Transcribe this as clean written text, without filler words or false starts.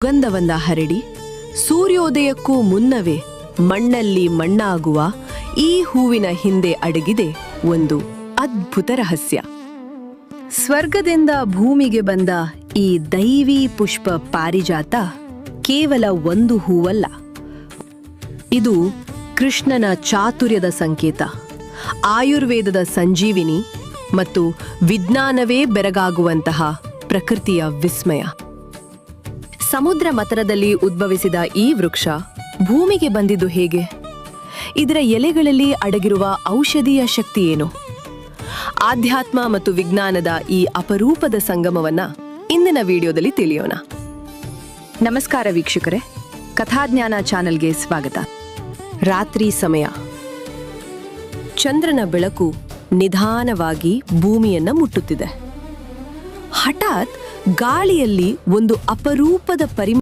ಸುಗಂಧವನ್ನ ಹರಡಿ ಸೂರ್ಯೋದಯಕ್ಕೂ ಮುನ್ನವೇ ಮಣ್ಣಲ್ಲಿ ಮಣ್ಣಾಗುವ ಈ ಹೂವಿನ ಹಿಂದೆ ಅಡಗಿದೆ ಒಂದು ಅದ್ಭುತ ರಹಸ್ಯ. ಸ್ವರ್ಗದಿಂದ ಭೂಮಿಗೆ ಬಂದ ಈ ದೈವಿ ಪುಷ್ಪ ಪಾರಿಜಾತ ಕೇವಲ ಒಂದು ಹೂವಲ್ಲ, ಇದು ಕೃಷ್ಣನ ಚಾತುರ್ಯದ ಸಂಕೇತ, ಆಯುರ್ವೇದದ ಸಂಜೀವಿನಿ ಮತ್ತು ವಿಜ್ಞಾನವೇ ಬೆರಗಾಗುವಂತಹ ಪ್ರಕೃತಿಯ ವಿಸ್ಮಯ. ಸಮುದ್ರ ಮಥನದಲ್ಲಿ ಉದ್ಭವಿಸಿದ ಈ ವೃಕ್ಷ ಭೂಮಿಗೆ ಬಂದಿದ್ದು ಹೇಗೆ? ಇದರ ಎಲೆಗಳಲ್ಲಿ ಅಡಗಿರುವ ಔಷಧೀಯ ಶಕ್ತಿ ಏನು? ಆಧ್ಯಾತ್ಮ ಮತ್ತು ವಿಜ್ಞಾನದ ಈ ಅಪರೂಪದ ಸಂಗಮವನ್ನ ಇಂದಿನ ವಿಡಿಯೋದಲ್ಲಿ ತಿಳಿಯೋಣ. ನಮಸ್ಕಾರ ವೀಕ್ಷಕರೇ, ಕಥಾಜ್ಞಾನ ಚಾನೆಲ್ಗೆ ಸ್ವಾಗತ. ರಾತ್ರಿ ಸಮಯ. ಚಂದ್ರನ ಬೆಳಕು ನಿಧಾನವಾಗಿ ಭೂಮಿಯನ್ನ ಮುಟ್ಟುತ್ತಿದೆ. ಹಠಾತ್ ಗಾಳಿಯಲ್ಲಿ ಒಂದು ಅಪರೂಪದ